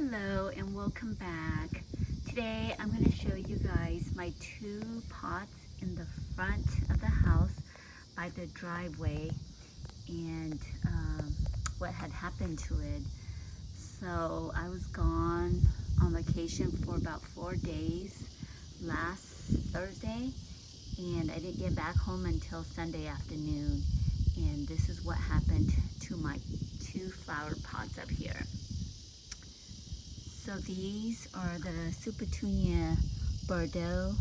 Hello and welcome back. Today I'm going to show you guys my two pots in the front of the house by the driveway and what had happened to it. So I was gone on vacation for about 4 days last Thursday, and I didn't get back home until Sunday afternoon, and this is what happened to my two flower pots up here. So these are the Supertunia Bordeaux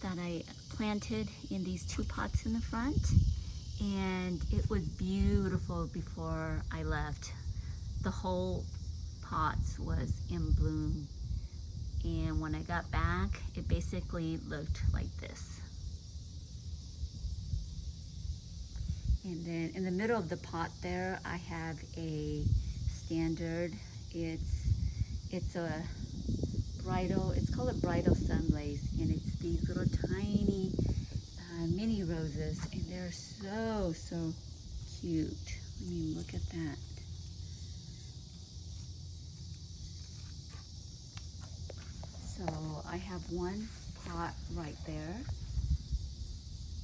that I planted in these two pots in the front, and it was beautiful before I left. The whole pots was in bloom, and when I got back it basically looked like this. And then in the middle of the pot there I have a standard, it's a bridal, it's called a bridal sunblaze, and it's these little tiny mini roses, and they're so cute. I mean, look at that. So I have one pot right there,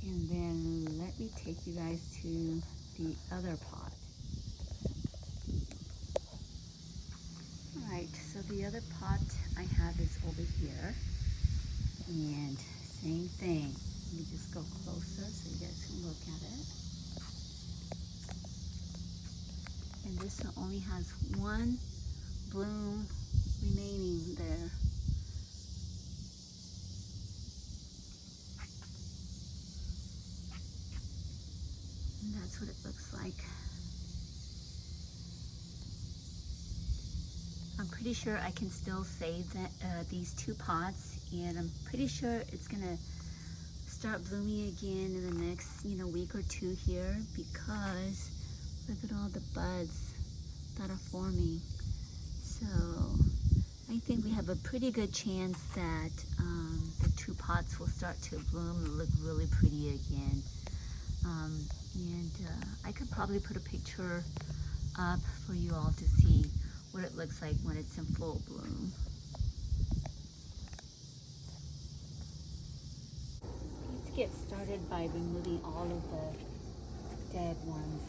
and then let me take you guys to the other pot. Alright, so the other pot I have is over here, and same thing. Let me just go closer so you guys can look at it. And this one only has one bloom remaining there. And that's what it looks like. I'm pretty sure I can still save these two pots, and I'm pretty sure it's gonna start blooming again in the next week or two here, because look at all the buds that are forming. So I think we have a pretty good chance that the two pots will start to bloom and look really pretty again. I could probably put a picture up for you all to see what it looks like when it's in full bloom. Let's get started by removing all of the dead ones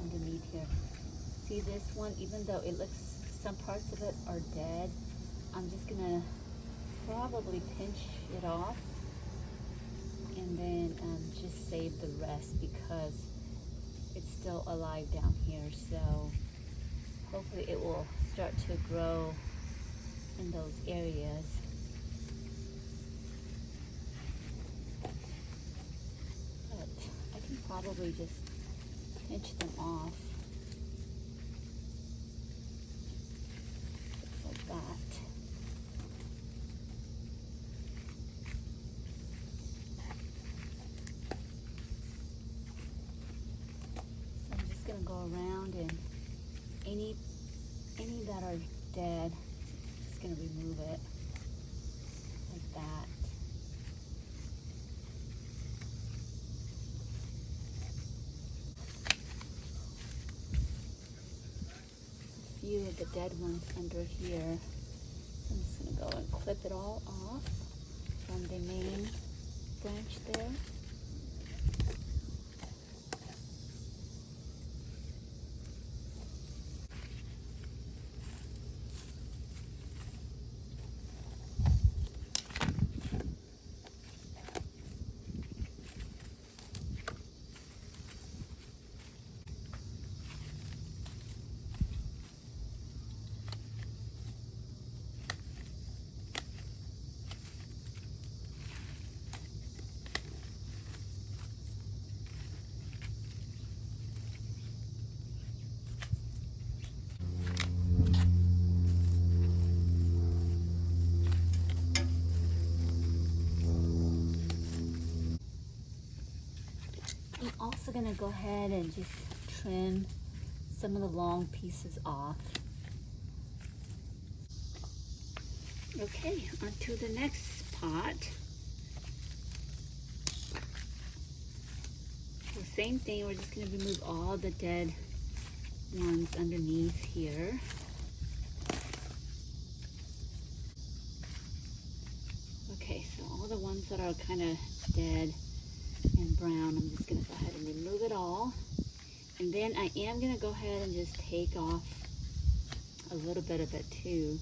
underneath here. See this one, even though it looks, some parts of it are dead, I'm just gonna probably pinch it off and then just save the rest, because it's still alive down here. So hopefully it will start to grow in those areas. But I can probably just pinch them off. Just like that. So I'm just gonna go around, and any that are dead, just gonna remove it like that. A few of the dead ones under here. So I'm just gonna go and clip it all off from the main branch there. I'm also gonna go ahead and just trim some of the long pieces off. Okay, on to the next pot. So same thing, we're just gonna remove all the dead ones underneath here. ones that are kind of dead and brown, I'm just going to go ahead and remove it all. And then I am going to go ahead and just take off a little bit of it too.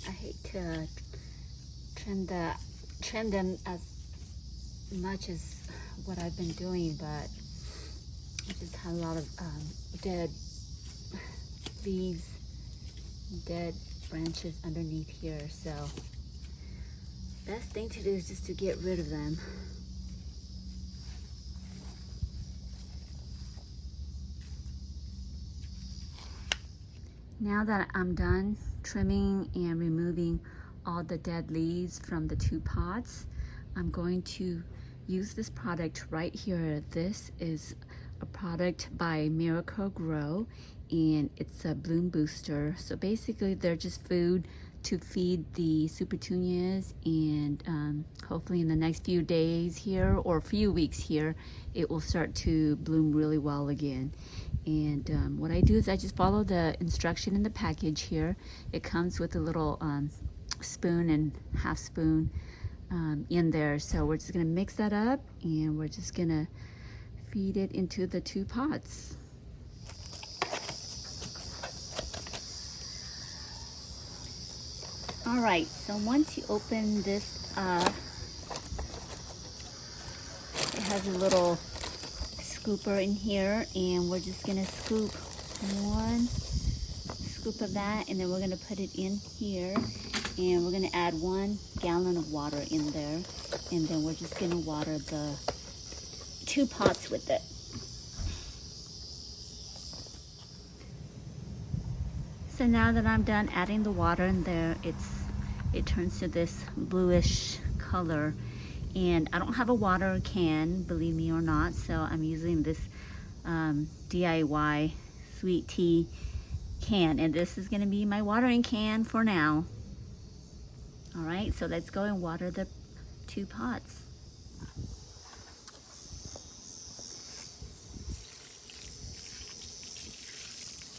I hate to trim them as much as what I've been doing, but I just had a lot of dead leaves, dead branches underneath here, so best thing to do is just to get rid of them. Now that I'm done trimming and removing all the dead leaves from the 2 pots, I'm going to use this product right here. This is a product by Miracle-Gro, and it's a bloom booster. So basically they're just food to feed the Supertunias, and hopefully in the next few days here or few weeks here, it will start to bloom really well again. And what I do is I just follow the instruction in the package here. It comes with a little spoon and half spoon in there. So we're just gonna mix that up, and we're just gonna feed it into the 2 pots. All right, so once you open this up, it has a little scooper in here, and we're just gonna scoop 1 scoop of that, and then we're gonna put it in here, and we're gonna add 1 gallon of water in there, and then we're just gonna water the 2 pots with it. So now that I'm done adding the water in there, it turns to this bluish color, and I don't have a water can, believe me or not, so I'm using this DIY sweet tea can, and this is going to be my watering can for now. All right, so let's go and water the 2 pots.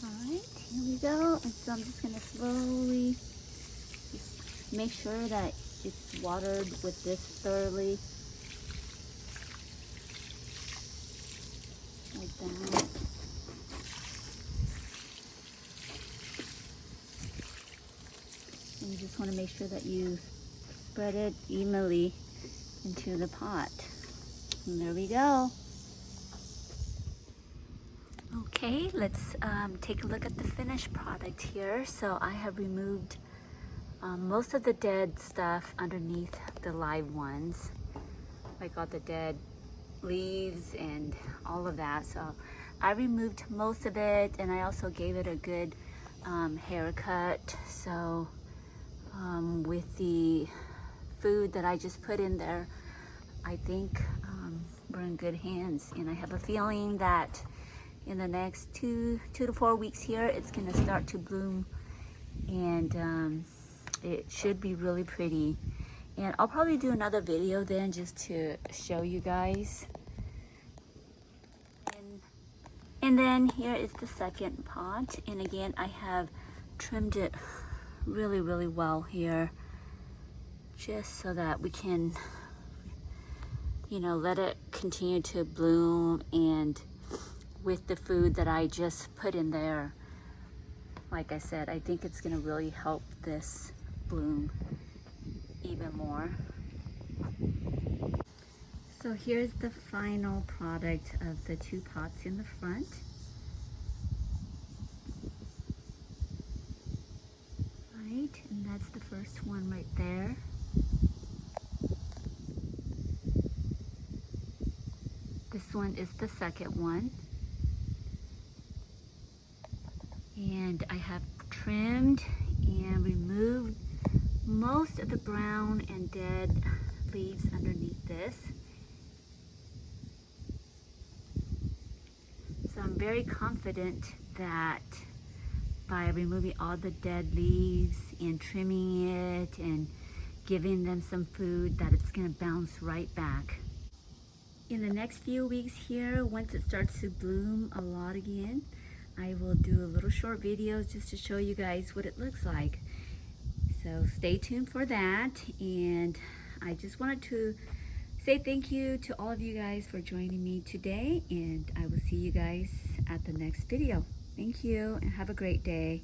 All right, here we go. And so I'm just going to slowly just make sure that it's watered with this thoroughly, like that. And you just want to make sure that you spread it evenly into the pot. And there we go. Okay, let's take a look at the finished product here. So I have removed most of the dead stuff underneath the live ones, like all the dead leaves and all of that. So I removed most of it, and I also gave it a good haircut. So with the food that I just put in there, I think we're in good hands, and I have a feeling that in the next 2 to 4 weeks here, it's going to start to bloom, and it should be really pretty. And I'll probably do another video then just to show you guys. And then here is the second pot, and again I have trimmed it really well here, just so that we can, you know, let it continue to bloom. And with the food that I just put in there, like I said, I think it's going to really help this bloom even more. So here's the final product of the 2 pots in the front. Right, and that's the first one right there. This one is the second one. And I have trimmed and removed most of the brown and dead leaves underneath this. So I'm very confident that by removing all the dead leaves and trimming it and giving them some food, that it's going to bounce right back. In the next few weeks here, once it starts to bloom a lot again, I will do a little short videos just to show you guys what it looks like. So stay tuned for that, and I just wanted to say thank you to all of you guys for joining me today, and I will see you guys at the next video. Thank you and have a great day.